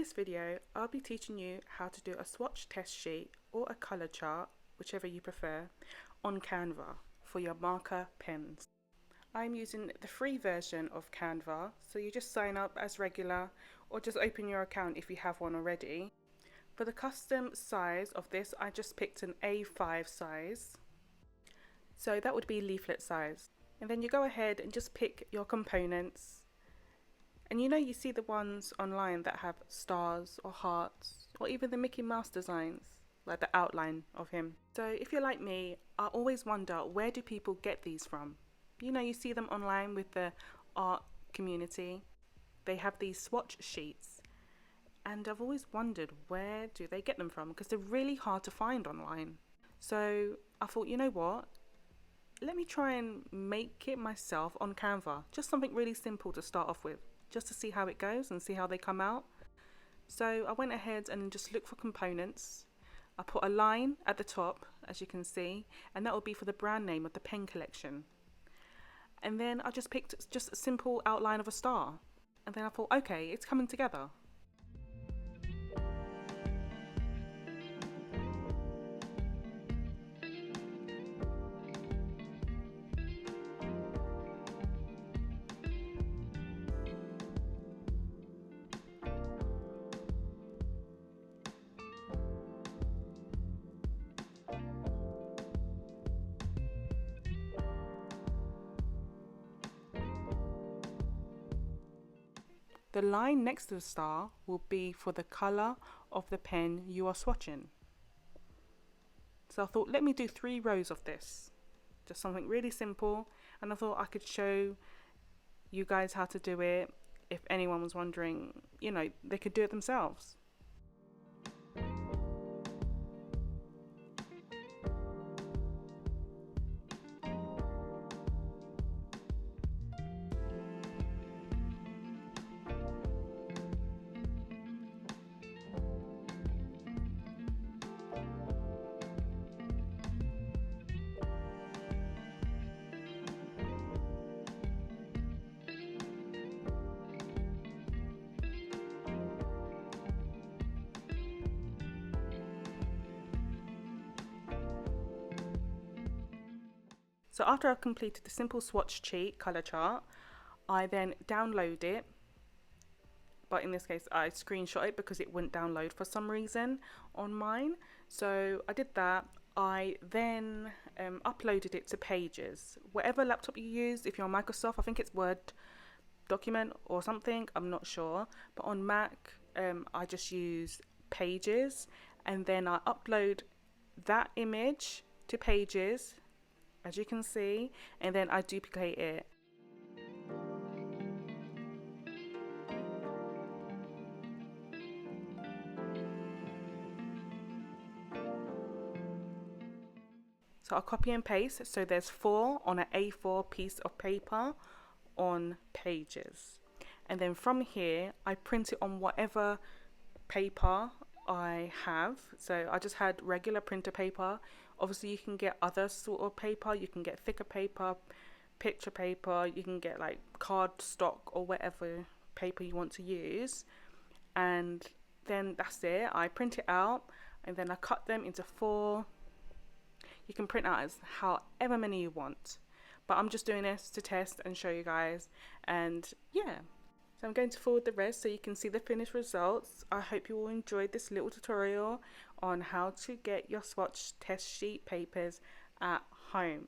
this video, I'll be teaching you how to do a swatch test sheet or a colour chart, whichever you prefer, on Canva for your marker pens. I'm using the free version of Canva, so you just sign up as regular or just open your account if you have one already. For the custom size of this, I just picked an A5 size, so that would be leaflet size. And then you go ahead and just pick your components. And you see the ones online that have stars or hearts or even the Mickey Mouse designs, like the outline of him. So if you're like me, I always wonder, where do people get these from? You see them online with the art community. They have these swatch sheets. And I've always wondered, where do they get them from? Because they're really hard to find online. So I thought, you know what? Let me try and make it myself on Canva. Just something really simple to start off with, just to see how it goes and see how they come out. So I went ahead and just looked for components. I put a line at the top, as you can see, and that will be for the brand name of the pen collection. And then I just picked just a simple outline of a star. And then I thought, okay, it's coming together. The line next to the star will be for the colour of the pen you are swatching. So I thought, let me do 3 rows of this. Just something really simple, and I thought I could show you guys how to do it. If anyone was wondering, they could do it themselves. So after I've completed the simple swatch sheet colour chart, I then download it. But in this case, I screenshot it because it wouldn't download for some reason on mine. So I did that. I then uploaded it to Pages. Whatever laptop you use, if you're on Microsoft, I think it's Word document or something, I'm not sure. But on Mac, I just use Pages. And then I upload that image to Pages, as you can see, and then I duplicate it. So I'll copy and paste, so there's 4 on an A4 piece of paper on Pages. And then from here, I print it on whatever paper I have. So I just had regular printer paper. Obviously you can get other sort of paper, you can get thicker paper, picture paper, you can get like card stock or whatever paper you want to use. And then that's it. I print it out and then I cut them into 4. You can print out as however many you want, but I'm just doing this to test and show you guys. And yeah, so I'm going to forward the rest so you can see the finished results. I hope you all enjoyed this little tutorial on how to get your swatch test sheet papers at home.